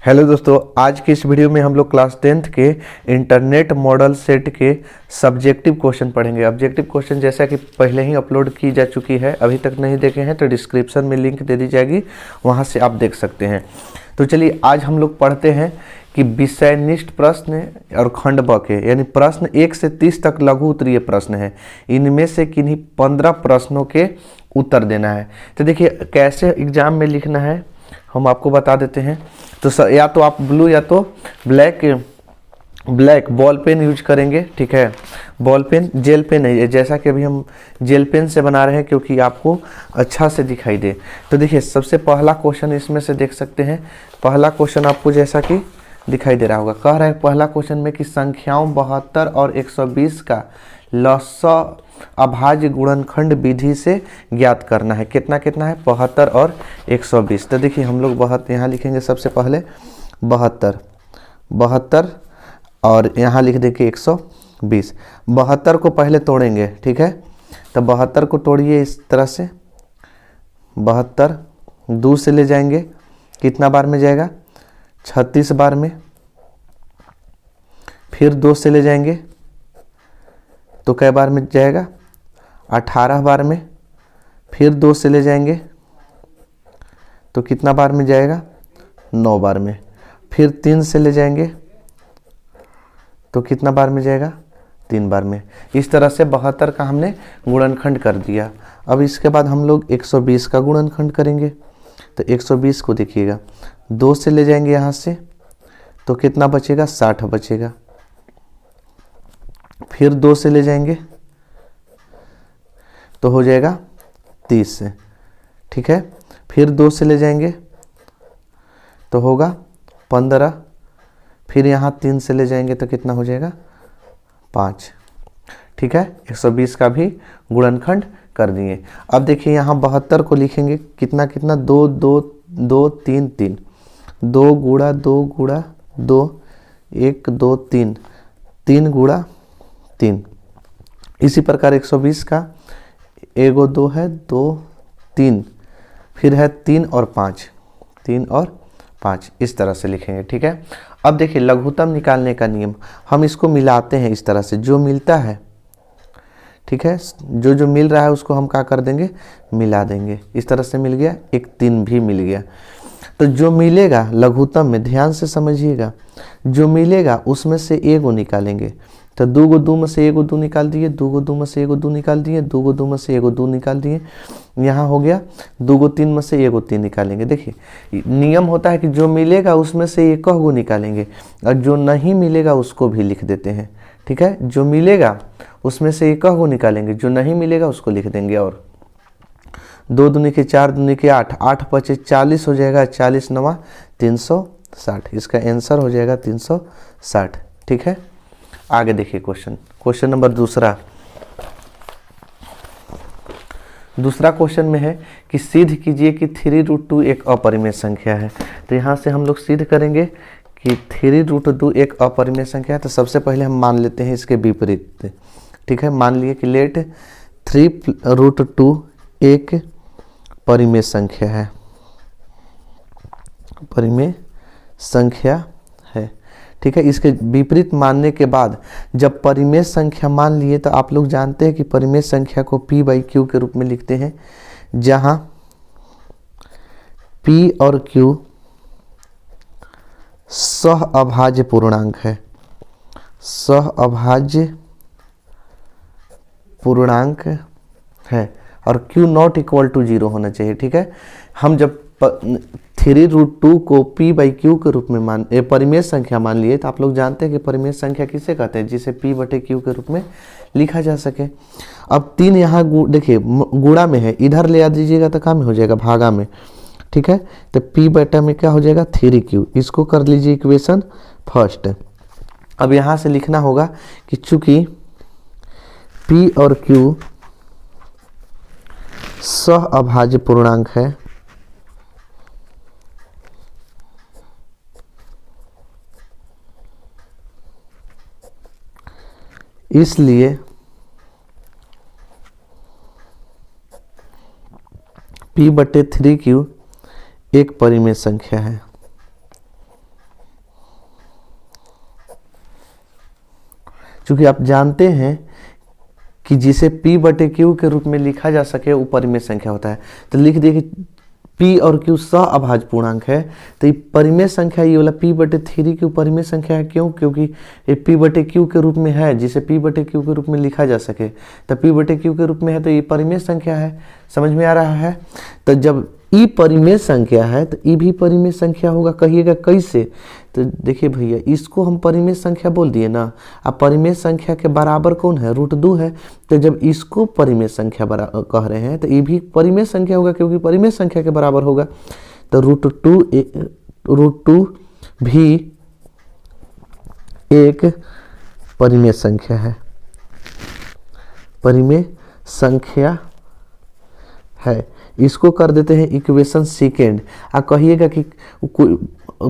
Hello दोस्तों, आज की इस वीडियो में हम लोग क्लास 10th के इंटरनेट मॉडल सेट के सब्जेक्टिव क्वेश्चन पढ़ेंगे। ऑब्जेक्टिव क्वेश्चन जैसा कि पहले ही अपलोड की जा चुकी है, अभी तक नहीं देखे हैं तो डिस्क्रिप्शन में लिंक दे दी जाएगी, वहां से आप देख सकते हैं। तो चलिए आज हम लोग पढ़ते हैं कि विषयनिष्ठ प्रश्न और खंड ब के यानी प्रश्न 1 से 30 तक लघु उत्तरीय प्रश्न है। इनमें से किन्हीं 15 प्रश्नों के उत्तर देना है। तो देखिए कैसे एग्जाम में लिखना है हम आपको बता देते हैं। तो या तो आप ब्लू या तो ब्लैक बॉल पेन यूज करेंगे, ठीक है। बॉल पेन, जेल पेन नहीं है, जैसा कि अभी हम जेल पेन से बना रहे हैं क्योंकि आपको अच्छा से दिखाई दे। तो देखिए सबसे पहला क्वेश्चन इसमें से देख सकते हैं। पहला क्वेश्चन आपको जैसा कि दिखाई दे रहा होगा, कह रहा है पहला क्वेश्चन में कि संख्याओं 72 और 120 का लसाअ अभाज्य गुणनखंड विधि से ज्ञात करना है। कितना कितना है? 72 और 120। तो देखिए हम लोग यहाँ लिखेंगे सबसे पहले 72 और यहाँ लिख देंगे 120। 72 को पहले तोड़ेंगे, ठीक है। तो 72 को तोड़िए इस तरह से। 72 2 से ले जाएंगे, कितना बार में जाएगा? 36 बार में। फिर 2 से ले जाएंगे तो कै बार में जाएगा? 18 बार में। फिर 2 से ले जाएंगे तो कितना बार में जाएगा? 9 बार में। फिर 3 से ले जाएंगे तो कितना बार में जाएगा? 3 बार में। इस तरह से 72 का हमने गुणनखंड कर दिया। अब इसके बाद हम लोग 120 का गुणनखंड करेंगे। तो 120 को देखिएगा, 2 से ले जाएंगे यहाँ से तो कितना बचेगा? 60 बचेगा। फिर 2 से ले जाएंगे तो हो जाएगा 30 से, ठीक है। फिर 2 से ले जाएंगे तो होगा 15। फिर यहाँ 3 से ले जाएंगे तो कितना हो जाएगा? 5, ठीक है। 120 का भी गुणनखंड कर दिए। अब देखिए यहाँ 72 को लिखेंगे कितना कितना? 2 2 2 3 3, 2 गुणा 2 गुणा 2, 1 2 3, 3 गुणा 3। इसी प्रकार 120 का 1 2 है, 2 3, फिर है 3 और 5, 3 और 5, इस तरह से लिखेंगे, ठीक है। अब देखिए लघुत्तम निकालने का नियम, हम इसको मिलाते हैं इस तरह से, जो मिलता है, ठीक है, जो मिल रहा है उसको हम क्या कर देंगे? मिला देंगे। इस तरह से मिल गया, एक 3 भी मिल गया। तो जो मिलेगा लघुत्तम में, ध्यान से समझिएगा, जो मिलेगा उसमें से 1 निकालेंगे। तो 2 को 2 में से 1 2 निकाल दिए, 2 को 2 में से 1 2 निकाल दिए, 2 को 2 में से 1 2 निकाल दिए। यहाँ हो गया 2 को 3 में से 1 3 निकालेंगे। देखिए नियम होता है कि जो मिलेगा उसमें से 1 को निकालेंगे और जो नहीं मिलेगा उसको भी लिख देते हैं, ठीक है। जो मिलेगा उसमें से 1 को निकालेंगे, जो नहीं मिलेगा उसको लिख देंगे। और 2 दूनी के 4 दूनी के 8, 8 पचे 40 हो जाएगा, 40 9 360। इसका आंसर हो जाएगा 360, ठीक है। आगे देखिए क्वेश्चन नंबर दूसरा क्वेश्चन में है कि सिद्ध कीजिए कि 3√2 एक अपरिमेय संख्या है। तो यहाँ से हम लोग सिद्ध करेंगे कि 3√2 एक अपरिमेय संख्या है। तो सबसे पहले हम मान लेते हैं इसके विपरीत, ठीक है। मान लिए कि लेट 3√2 एक परिमेय संख्या है, परिमेय संख्या है, ठीक है। इसके विपरीत मानने के बाद जब परिमेय संख्या मान लिए तो आप लोग जानते हैं कि परिमेय संख्या को p/q के रूप में लिखते हैं, जहां p और q सह अभाज्य पूर्णांक है, सह अभाज्य पूर्णांक है और q नॉट इक्वल टू 0 होना चाहिए, ठीक है। हम जब 3√2 को p/q के रूप में परिमेय संख्या मान लिए तो आप लोग जानते हैं कि परिमेय संख्या किसे कहते हैं? जिसे p/q के रूप में लिखा जा सके। अब 3 यहाँ देखिए गुणा में है, इधर ले आ दीजिएगा तो क्या में हो जाएगा? भागा में, ठीक है। तो p/, में क्या हो जाएगा? 3q। इसको कर लीजिए इक्वेशन फर्स्ट। अब यहाँ से लिखना होगा कि चूंकि p और q सह अभाज्य पूर्णांक है, इसलिए p/3q एक परिमेय संख्या है। चूँकि आप जानते हैं कि जिसे p बटे q के रूप में लिखा जा सके वो परिमेय संख्या होता है। तो लिख दिए कि p और q सहअभाज्य पूर्णांक है, तो ये परिमेय संख्या, ये वाला p बटे 3 q परिमेय संख्या है। क्यों? क्योंकि ये p बटे q के रूप में है, जिसे p बटे q के रूप में लिखा जा सके। तो p बटे q के रूप में है तो ये परिमेय संख्या है। समझ में आ रहा है? तो जब ई परिमेय संख्या है तो ई भी परिमेय संख्या होगा। कहिएगा कैसे? तो देखिए भैया, इसको हम परिमेय संख्या बोल दिए ना। अब परिमेय संख्या के बराबर कौन है? √2 है। तो जब इसको परिमेय संख्या कह रहे हैं तो ये भी परिमेय संख्या होगा, क्योंकि परिमेय संख्या के बराबर होगा। तो √2 भी एक परिमेय संख्या है, परिमेय संख्या है। इसको कर देते हैं इक्वेशन सेकेंड। आप कहिएगा कि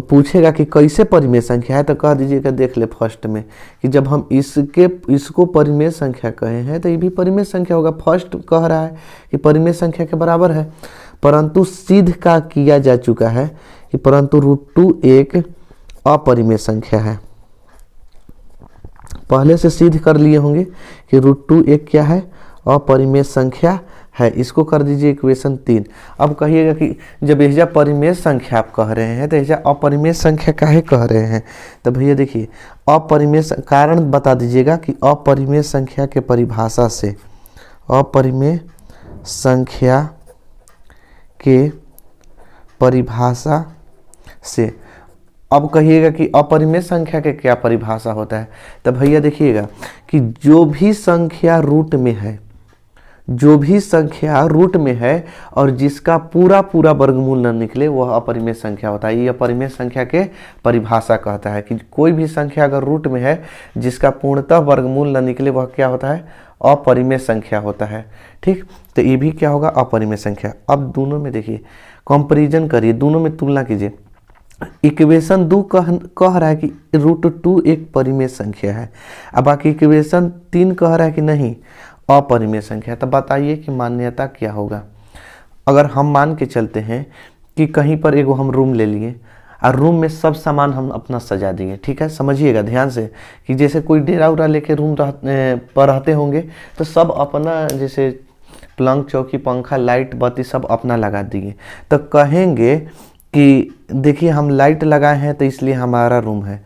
पूछेगा कि कैसे परिमेय संख्या है, तो कह दीजिएगा देख ले फर्स्ट में कि जब हम इसको परिमेय संख्या कहे हैं तो ये भी परिमेय संख्या होगा। फर्स्ट कह रहा है कि परिमेय संख्या के बराबर है, परंतु सिद्ध का किया जा चुका है कि परंतु √2 एक अपरिमेय संख्या है। पहले से सिद्ध कर लिए होंगे कि √2 एक क्या है? अपरिमेय संख्या है। इसको कर दीजिए इक्वेशन 3। अब कहिएगा कि जब यह परिमेय संख्या आप कह रहे हैं तो यह अपरिमेय संख्या काहे कह रहे हैं? तो भैया देखिए, अपरिमेय कारण बता दीजिएगा कि अपरिमेय संख्या के परिभाषा से, अपरिमेय संख्या के परिभाषा से। अब कहिएगा कि अपरिमेय संख्या के क्या परिभाषा होता है? तो भैया देखिएगा कि जो भी संख्या रूट में है, जो भी संख्या रूट में है और जिसका पूरा वर्गमूल न निकले वह अपरिमेय संख्या होता है। ये अपरिमेय संख्या के परिभाषा कहता है कि कोई भी संख्या अगर रूट में है जिसका पूर्णतः वर्गमूल न निकले वह क्या होता है? अपरिमेय संख्या होता है। ठीक, तो ये भी क्या होगा? अपरिमेय संख्या। अब दोनों में देखिए कंपैरिजन करिए, दोनों में तुलना कीजिए। इक्वेशन 2 कह रहा है कि √2 एक परिमेय संख्या है, अब बाकी इक्वेशन 3 कह रहा है कि नहीं अपरिमेय संख्या। तो बताइए कि मान्यता क्या होगा? अगर हम मान के चलते हैं कि कहीं पर एगो हम रूम ले लिए और रूम में सब सामान हम अपना सजा दिए, ठीक है, समझिएगा ध्यान से कि जैसे कोई डेरा उरा लेके रूम पर रहते होंगे तो सब अपना, जैसे पलंग चौकी पंखा लाइट बत्ती सब अपना लगा दिए, तो कहेंगे कि देखिए हम लाइट लगाए हैं तो इसलिए हमारा रूम है।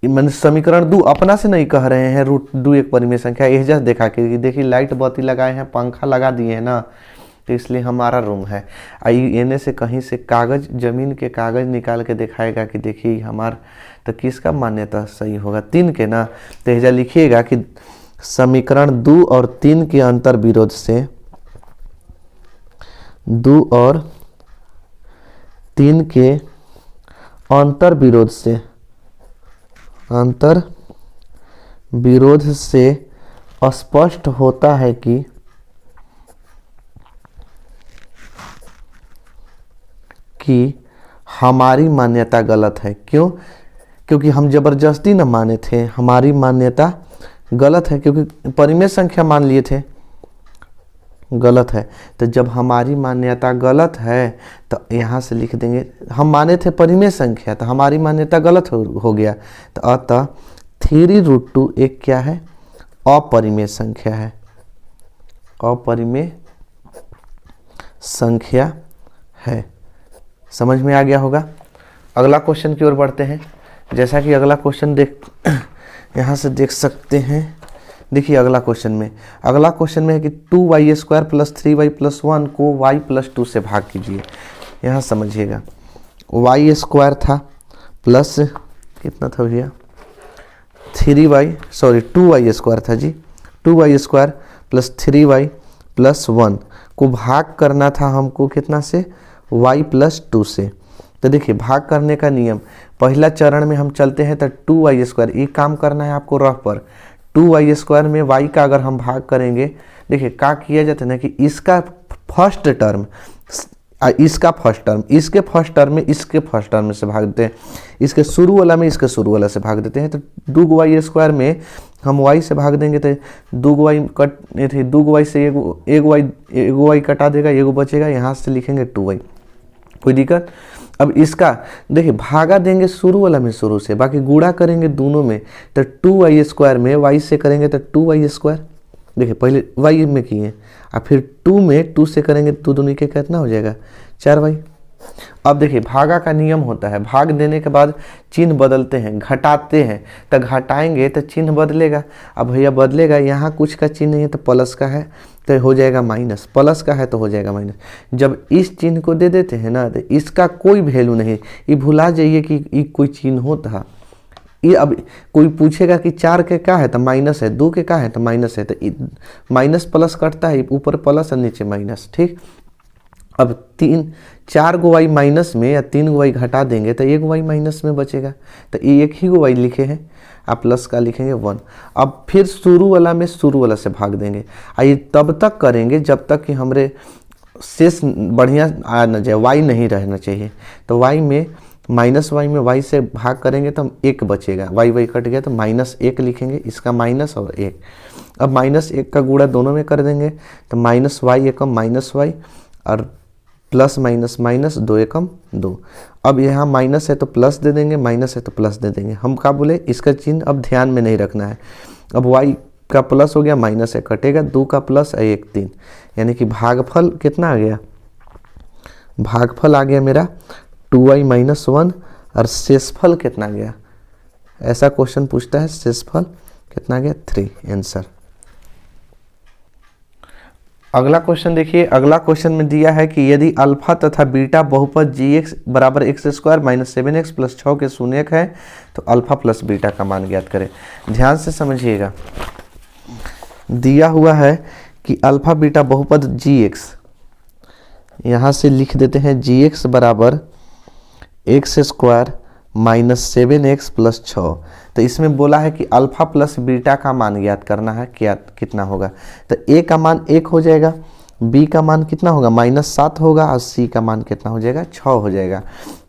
मैंने समीकरण 2 अपना से नहीं कह रहे हैं, √2 एक परिमेय संख्या। एहजा देखा कि देखिए लाइट बत्ती लगाए हैं, पंखा लगा दिए हैं ना, तो इसलिए हमारा रूम है। एने से कहीं से कागज, जमीन के कागज निकाल के दिखाएगा कि देखिए हमार, तो किसका मान्यता सही होगा? 3 के ना। तो एहजा लिखिएगा कि समीकरण 2 और 3 के अंतर विरोध से, 2 और 3 के अंतर विरोध से स्पष्ट होता है कि हमारी मान्यता गलत है। क्यों? क्योंकि हम जबरदस्ती न माने थे, हमारी मान्यता गलत है, क्योंकि परिमेय संख्या मान लिए थे, गलत है। तो जब हमारी मान्यता गलत है तो यहाँ से लिख देंगे, हम माने थे परिमेय संख्या तो हमारी मान्यता गलत हो गया, तो अतः 3√2 एक क्या है? अपरिमेय संख्या है, अपरिमेय संख्या है। समझ में आ गया होगा। अगला क्वेश्चन की ओर बढ़ते हैं। जैसा कि अगला क्वेश्चन यहाँ से देख सकते हैं। देखिए अगला क्वेश्चन में है कि 2y² + 3y + 1 को y + 2 से भाग कीजिए। यहाँ समझिएगा, y² था प्लस कितना था भैया? 2y² था जी, 2y² + 3y + 1 को भाग करना था हमको कितना से? y + 2 से। तो देखिए भाग करने का नियम, पहला चरण में हम चलते हैं तो 2y², ये काम करना है आपको रफ पर। 2y² में y का अगर हम भाग करेंगे, देखिए क्या किया जाता है ना कि इसका फर्स्ट टर्म, इसका फर्स्ट टर्म, इसके फर्स्ट टर्म में इसके फर्स्ट टर्म से भाग देते हैं, इसके शुरू वाला में इसके शुरू वाला से भाग देते हैं। तो 2y² में हम y से भाग देंगे तो 2y कट थे, 2y से एगो y कटा देगा, एगो बचेगा, यहाँ से लिखेंगे 2y, कोई दिक्कत? अब इसका देखिए भागा देंगे शुरू वाला में शुरू से, बाकी गुणा करेंगे दोनों में, तो 2y² में y से करेंगे तो 2y²। देखिए पहले y में किए और फिर 2 में 2 से करेंगे तो दोनों के कितना हो जाएगा 4y। अब देखिए भागा का नियम होता है, भाग देने के बाद चिन्ह बदलते हैं, घटाते हैं तो घटाएंगे तो चिन्ह बदलेगा। अब भैया बदलेगा, यहाँ कुछ का चिन्ह नहीं है तो प्लस का है तो हो जाएगा माइनस, प्लस का है तो हो जाएगा माइनस। जब इस चिन्ह को दे देते हैं ना तो इसका कोई वैल्यू नहीं, ये भुला जाइए कि ये कोई चिन्ह होता। ये अब कोई पूछेगा कि 4 के क्या है तो माइनस है, 2 के क्या है तो माइनस है, तो माइनस प्लस कटता है, ऊपर प्लस और नीचे माइनस। ठीक, अब 4 गो y माइनस में या 3 गो y घटा देंगे तो 1 y माइनस में बचेगा, तो ये एक ही गो y लिखे हैं, आप प्लस का लिखेंगे 1। अब फिर शुरू वाला में शुरू वाला से भाग देंगे, ये तब तक करेंगे जब तक कि हमारे शेष बढ़िया आ न जाए, y नहीं रहना चाहिए। तो y में -y में y से भाग करेंगे तो 1 बचेगा, y कट गया तो -1 लिखेंगे, इसका माइनस और 1। अब -1 का गुणा दोनों में कर देंगे तो -y एकम -y और प्लस माइनस माइनस, 2 एकम 2। अब यहाँ माइनस है तो प्लस दे देंगे, माइनस है तो प्लस दे देंगे। हम क्या बोले, इसका चिन्ह अब ध्यान में नहीं रखना है। अब y का प्लस हो गया, माइनस है कटेगा, 2 का प्लस 1 3, यानी कि भागफल कितना आ गया, भागफल आ गया मेरा 2y - 1 और शेषफल कितना गया, ऐसा क्वेश्चन पूछता है, शेषफल कितना गया 3, आंसर। अगला क्वेश्चन देखिए, अगला क्वेश्चन में दिया है कि यदि अल्फा तथा बीटा बहुपद gx बराबर x² - 7x + 6 के शून्यक है तो अल्फा प्लस बीटा का मान ज्ञात करें। ध्यान से समझिएगा, दिया हुआ है कि अल्फा बीटा बहुपद gx, यहाँ से लिख देते हैं gx बराबर x² - 7x + 6। तो इसमें बोला है कि अल्फा प्लस बीटा का मान ज्ञात करना है, क्या कितना होगा। तो a का मान 1 हो जाएगा, b का मान कितना होगा -7 होगा और c का मान कितना हो जाएगा 6 हो जाएगा।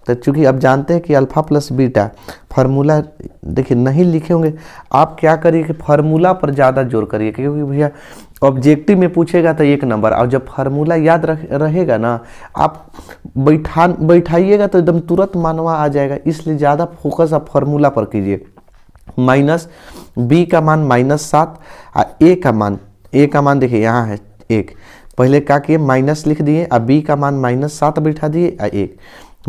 तो चूंकि अब जानते हैं कि अल्फा प्लस बीटा फार्मूला देखिए नहीं लिखे होंगे, आप क्या करिए कि फार्मूला पर ज़्यादा जोर करिए, क्योंकि भैया ऑब्जेक्टिव में पूछेगा तो 1 नंबर, और जब फार्मूला याद रहेगा ना आप बैठाइएगा तो एकदम तुरंत मानवा आ जाएगा, इसलिए ज़्यादा फोकस आप फार्मूला पर कीजिए। माइनस b का मान -7 और a का मान देखिए यहाँ है 1, पहले क्या किए माइनस लिख दिए और b का मान -7 बैठा दिए और 1,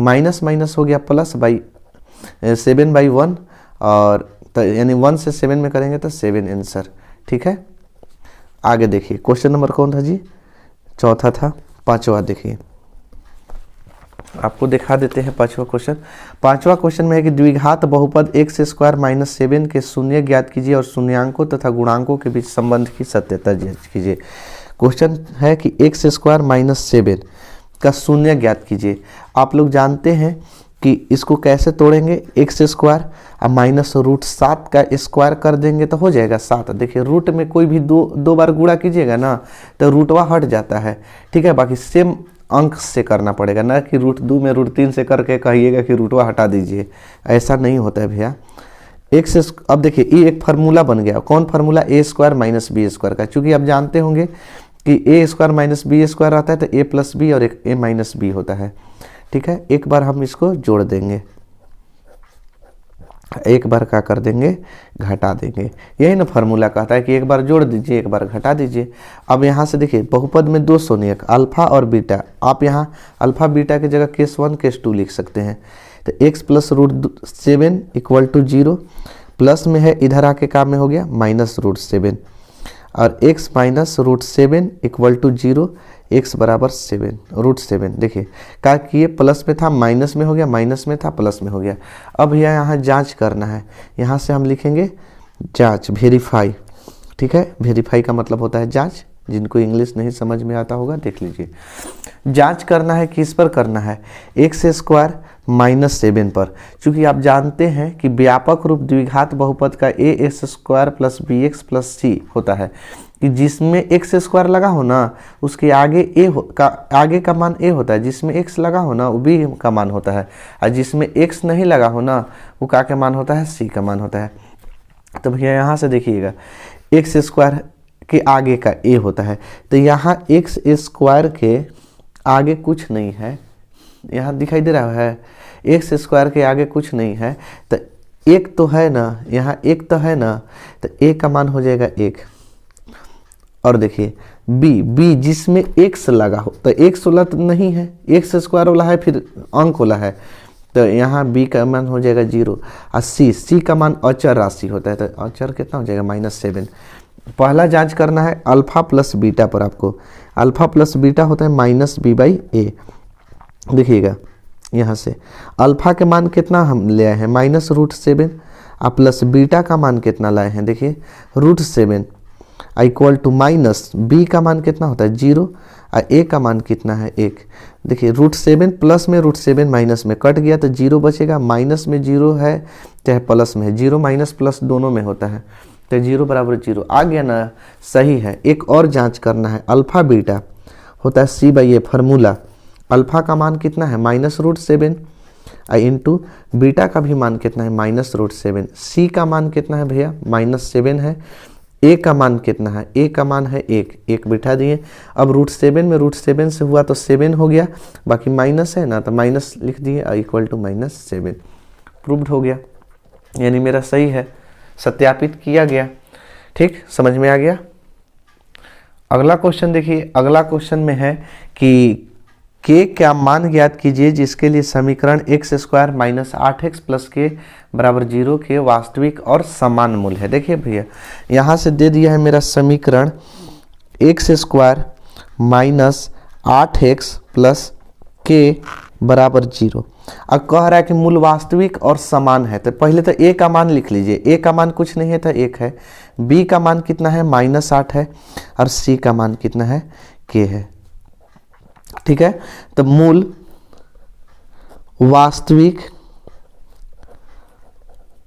माइनस माइनस हो गया प्लस 7/1, और यानी 1 से 7 में करेंगे तो 7 आंसर। ठीक है, आगे देखिए क्वेश्चन नंबर कौन था जी, चौथा था। पांचवा देखिए, आपको दिखा देते हैं पांचवा क्वेश्चन। पांचवा क्वेश्चन में है कि द्विघात बहुपद x² - 7 के शून्य ज्ञात कीजिए और शून्यांकों तथा गुणांकों के बीच संबंध की सत्यता जांच कीजिए। क्वेश्चन है कि x² - 7 का शून्य ज्ञात कीजिए। आप लोग जानते हैं कि इसको कैसे तोड़ेंगे, x² और -√7 का स्क्वायर कर देंगे तो हो जाएगा 7। देखिए रूट में कोई भी दो बार गुणा कीजिएगा ना तो रूटवा हट जाता है। ठीक है, बाकी सेम अंक से करना पड़ेगा, ना कि √2 में √3 से करके कहिएगा कि रूटवा हटा दीजिए, ऐसा नहीं होता है भैया। अब देखिए ये एक फार्मूला बन गया, कौन फार्मूला, a² - b² का। चूंकि आप जानते होंगे कि a² - b² आता है तो a + b और एक a - b होता है। ठीक है, एक बार हम इसको जोड़ देंगे, एक बार क्या कर देंगे, घटा देंगे। यही ना फार्मूला कहता है कि एक बार जोड़ दीजिए, एक बार घटा दीजिए। अब यहाँ से देखिए बहुपद में 2 शून्यक अल्फा और बीटा, आप यहाँ अल्फा बीटा की जगह केस 1 केस 2 लिख सकते हैं। तो x + √7 = 0, प्लस में है इधर आके काम में हो गया -√7, और x - √7 = 0, x बराबर 7 √7। देखिए क्या किए, प्लस में था माइनस में हो गया, माइनस में था प्लस में हो गया। अब यहाँ जांच करना है, यहाँ से हम लिखेंगे जांच, वेरीफाई। ठीक है, वेरीफाई का मतलब होता है जांच, जिनको इंग्लिश नहीं समझ में आता होगा देख लीजिए। जांच करना है किस पर करना है, x² - 7 पर। चूंकि आप जानते हैं कि व्यापक रूप द्विघात बहुपद का ax² + bx + c होता है, कि जिसमें x² लगा हो ना उसके आगे आगे का मान a होता है, जिसमें x लगा हो ना वो b का मान होता है, और जिसमें x नहीं लगा हो ना वो का के मान होता है, c का मान होता है। तो भैया यहाँ से देखिएगा x² के आगे का a होता है, तो यहाँ x² के आगे कुछ नहीं है, यहाँ दिखाई दे रहा है, एक्स स्क्वायर के आगे कुछ नहीं है, तो एक तो है ना, यहाँ एक तो है ना, तो ए का मान हो जाएगा 1। और देखिए बी जिसमें एक्स लगा हो, तो एक्स वाला तो नहीं है, एक्स स्क्वायर वाला है, फिर अंक वाला है, तो यहाँ बी का मान हो जाएगा 0। और सी का मान अचर राशि होता है, तो अचर कितना हो जाएगा -7। पहला जांच करना है अल्फा प्लस बीटा पर। आपको अल्फा प्लस बीटा होता है -b/a। देखिएगा यहाँ से अल्फा के मान कितना हम ले आए हैं -√7, और प्लस बीटा का मान कितना लाए हैं, देखिए √7 इक्वल टू माइनस बी का मान कितना होता है 0, और ए का मान कितना है 1। देखिए √7 प्लस में √7 माइनस में कट गया तो 0 बचेगा, माइनस में 0 है चाहे प्लस में है, 0 माइनस प्लस दोनों में होता है, तो 0 = 0 आ गया ना, सही है। एक और जांच करना है, अल्फा बीटा होता है c/a फार्मूला। अल्फा का मान कितना है -√7 इंटू बीटा का भी मान कितना है -√7। सी का मान कितना है भैया -7 है। ए का मान कितना है, ए का मान है 1 बिठा दिए। अब √7 में √7 से हुआ तो 7 हो गया, बाकी माइनस है ना तो माइनस लिख दिए, इक्वल टू -7। प्रूव्ड हो गया, यानी मेरा सही है, सत्यापित किया गया। ठीक, समझ में आ गया। अगला क्वेश्चन देखिए, अगला क्वेश्चन में है कि के क्या मान ज्ञात कीजिए जिसके लिए समीकरण x² - 8x + k = 0 के वास्तविक और समान मूल्य है। देखिए भैया यहाँ से दे दिया है मेरा समीकरण x² - 8x + k = 0। अब कह रहा है कि मूल वास्तविक और समान है, तो पहले तो a का मान लिख लीजिए। a का मान कुछ नहीं है तो 1 है, b का मान कितना है -8 है, और c का मान कितना है k है। ठीक है, तो मूल वास्तविक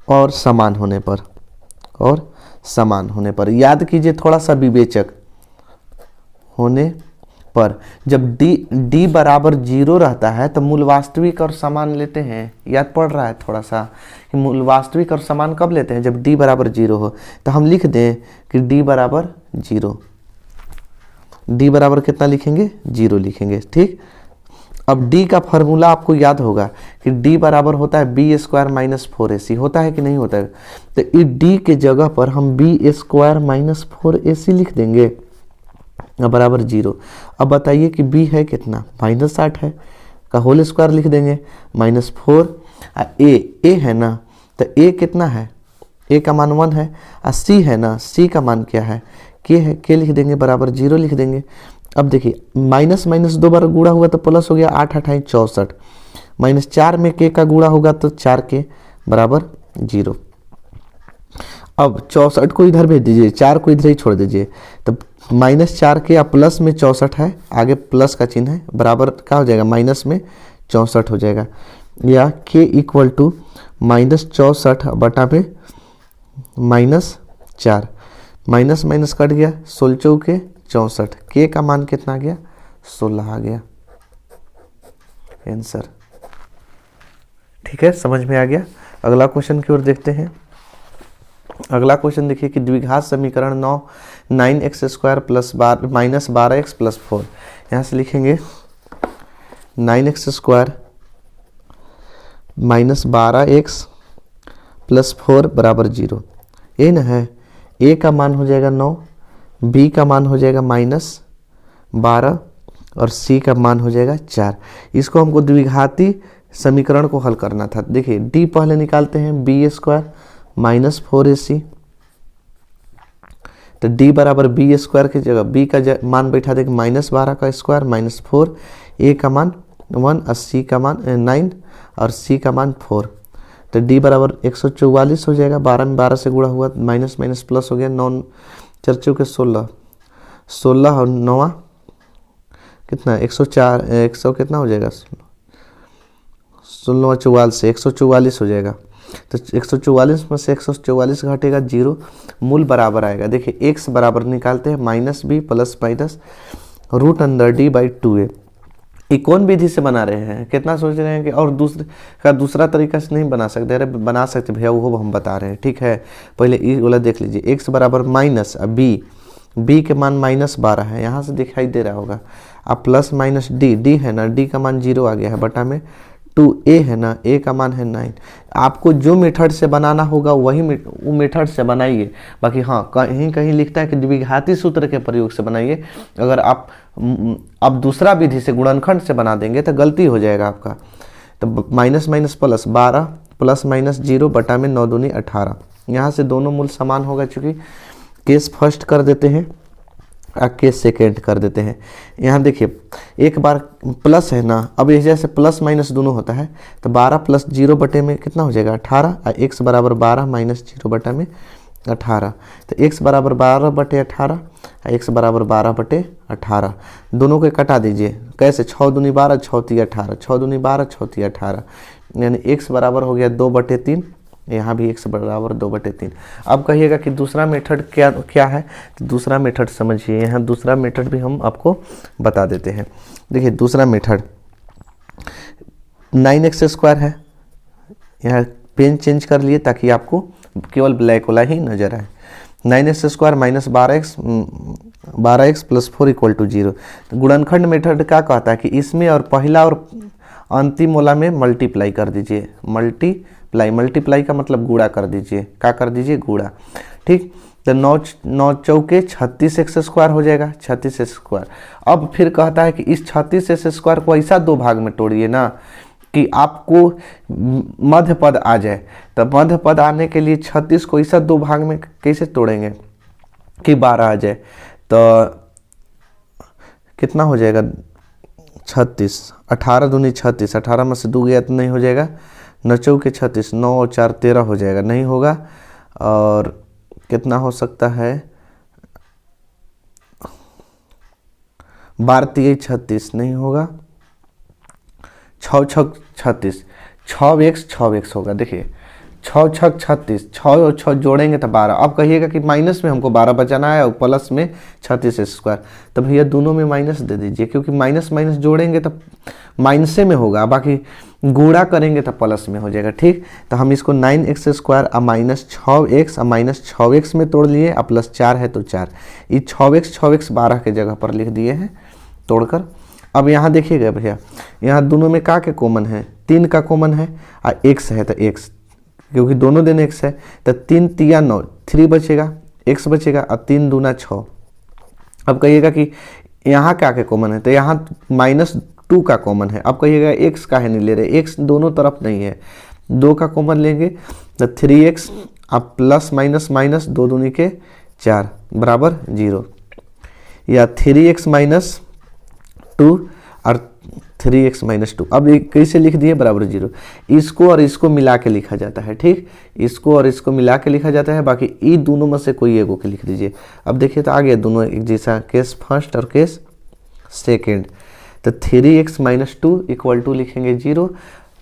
और समान होने पर याद कीजिए, थोड़ा सा विवेचक होने पर जब d बराबर 0 रहता है तो मूल वास्तविक और समान लेते हैं। याद पड़ रहा है थोड़ा सा कि मूल वास्तविक और समान कब लेते हैं, जब d बराबर 0 हो। तो हम लिख दें कि d बराबर 0, d बराबर कितना लिखेंगे 0 लिखेंगे। ठीक, अब d का फॉर्मूला आपको याद होगा कि d बराबर होता है b² - 4ac, होता है कि नहीं होता है। तो इस d के जगह पर हम b² - 4ac लिख देंगे बराबर 0। अब बताइए कि b है कितना -8 है, का होल स्क्वायर लिख देंगे -4। a है ना, तो a कितना है, a का मान 1 है, और c है ना, c का मान क्या है k है, k लिख देंगे बराबर 0 लिख देंगे। अब देखिए माइनस माइनस 2 बार गुणा हुआ तो प्लस हो गया, 8 × 8 = 64, -4 में k का गुणा होगा तो 4k = 0। अब 64 को इधर भेज दीजिए, 4 को इधर ही छोड़ दीजिए, तो -4k या प्लस में 64 है, आगे प्लस का चिन्ह है, बराबर क्या हो जाएगा माइनस में 64 हो जाएगा, या k = -64 बटा में -4, माइनस माइनस कट गया, 16 चौके 64, k का मान कितना आ गया 16 आ गया आंसर। ठीक है, समझ में आ गया। अगला क्वेश्चन की ओर देखते हैं। अगला क्वेश्चन देखिए कि द्विघात समीकरण 9x² + 12x + 4, यहाँ से लिखेंगे 9x² - 12x + 4 = 0। ये ना है, a का मान हो जाएगा 9, b का मान हो जाएगा -12, और c का मान हो जाएगा 4। इसको हमको द्विघाती समीकरण को हल करना था। देखिए d पहले निकालते हैं, b² - 4ac, तो d बराबर b² की जगह b का मान बैठा देंगे -12 का स्क्वायर -4, a का मान 1 और c का मान 9 और c का मान 4, तो d बराबर 144 हो जाएगा। 12 में 12 से गुणा हुआ, माइनस माइनस प्लस हो गया, 9 4 चौके 16 और 9 कितना 104, 100 कितना हो जाएगा 16 44 से 144 हो जाएगा। तो 144 में से 144 घटेगा 0, मूल बराबर आएगा। देखिए x बराबर निकालते हैं -b + माइनस √d/2a। ये कौन विधि से बना रहे हैं, कितना सोच रहे हैं कि और दूसरा तरीका से नहीं बना सकते। अरे बना सकते भैया, वो हम बता रहे हैं। ठीक है, पहले ये वाला देख लीजिए, x बराबर माइनस b के मान -12 है, यहाँ से दिखाई दे रहा होगा, अब प्लस माइनस डी, डी है ना, डी का मान 0 आ गया है, बटा में 2a है ना, a का मान है 9। आपको जो मेथड से बनाना होगा वही वो मेथड से बनाइए। बाकी हाँ, कहीं कहीं लिखता है कि द्विघाती सूत्र के प्रयोग से बनाइए। अगर आप अब दूसरा विधि से गुणनखंड से बना देंगे तो गलती हो जाएगा आपका। तो minus minus plus 12 plus minus 0 बटा में 9 दूनी 18। यहाँ से दोनों मूल समान होगा, चूँकि केस फर्स्ट कर देते हैं और केस सेकेंड कर देते हैं। यहाँ देखिए एक बार प्लस है ना, अब ये जैसे प्लस माइनस दोनों होता है तो 12 प्लस 0 बटे में कितना हो जाएगा 18, और x बराबर 12 माइनस 0 बटा में 18। तो x बराबर 12 बटे 18 और x बराबर 12 बटे 18, दोनों को कटा दीजिए। कैसे, 6 दूनी 12 6 तीय 18, 6 दूनी 12 6 तीय 18, यानी x बराबर हो गया 2 बटे 3, यहाँ भी x बराबर 2 बटे 3। अब कहिएगा कि दूसरा मेथड क्या है, तो दूसरा मेथड समझिए। यहाँ दूसरा मेथड भी हम आपको बता देते हैं। देखिए दूसरा मेथड 9x² है, यहाँ पेन चेंज कर लिए ताकि आपको केवल ब्लैक वाला ही नजर आए। 9x² minus 12x plus 4 equal to 0। तो गुणनखंड मेथड क्या कहता है कि इसमें और पहला और अंतिम वाला में मल्टीप्लाई कर दीजिए। मल्टीप्लाई का मतलब गुणा कर दीजिए। क्या कर दीजिए, गुणा। ठीक, तो 9 चौके 36x² हो जाएगा, 36x²। अब फिर कहता है कि इस 36x² को ऐसा दो भाग में तोड़िए ना कि आपको मध्य पद आ जाए। तो मध्य पद आने के लिए 36 को ऐसा दो भाग में कैसे तोड़ेंगे कि 12 आ जाए। तो कितना हो जाएगा 36, 18 दूनी 36, 18 में से 2 गया तो नहीं हो जाएगा, 9 चौके 36, 9 और 4 13 हो जाएगा, नहीं होगा। और कितना हो सकता है 12 तिये 36 नहीं होगा, 6 छक 36, 6x होगा। देखिए 6 छक 36, 6 और 6 जोड़ेंगे तो 12। अब कहिएगा कि माइनस में हमको 12 बचाना है और प्लस में 36x², तो भैया दोनों में माइनस दे दीजिए, क्योंकि माइनस माइनस जोड़ेंगे तो माइनसे में होगा, बाकी गुणा करेंगे तो प्लस में हो जाएगा। ठीक, तो हम इसको 9x² और माइनस 6x और माइनस 6x में तोड़ लिए, और प्लस 4 है तो 4, ये 6x 12 के जगह पर लिख दिए हैं तोड़कर। अब यहाँ देखिएगा भैया, यहाँ दोनों में क्या कॉमन है, 3 का कॉमन है और x है, तो x, क्योंकि दोनों दिन x है तो 3 तिया 9, 3 बचेगा, x बचेगा और 3 दूना 6। अब कहिएगा कि यहाँ क्या कॉमन है, तो यहाँ -2 का कॉमन है। अब कहिएगा x का है नहीं ले रहे, x दोनों तरफ नहीं है, 2 का कॉमन लेंगे तो 3x, अब प्लस माइनस माइनस 2 दूनी के 4 बराबर 0, या 3x माइनस 2 और 3x माइनस 2। अब कैसे लिख दिए, बराबर 0। इसको और इसको मिला के लिखा जाता है। ठीक, इसको और इसको मिला के लिखा जाता है, बाकी ई दोनों में से कोई एगो के लिख दीजिए। अब देखिए तो आ गया दोनों एक जैसा, केस फर्स्ट और केस सेकेंड। तो 3x माइनस 2 इक्वल टू लिखेंगे 0,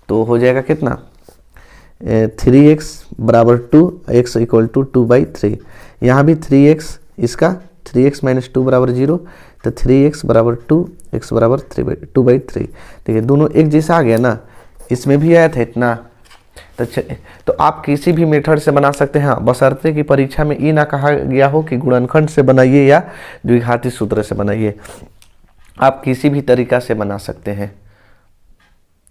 तो हो जाएगा कितना 3x बराबर 2, x इक्वल टू 2/3। यहाँ भी 3x, इसका 3x माइनस 2 बराबर 0, तो 3x बराबर 2, x बराबर 2/3। देखिए दोनों एक जैसा आ गया ना, इसमें भी आया था इतना। तो आप किसी भी मेथड से बना सकते हैं, बशर्ते कि परीक्षा में ये ना कहा गया हो कि गुणनखंड से बनाइए या द्विघाती सूत्र से बनाइए, आप किसी भी तरीका से बना सकते हैं।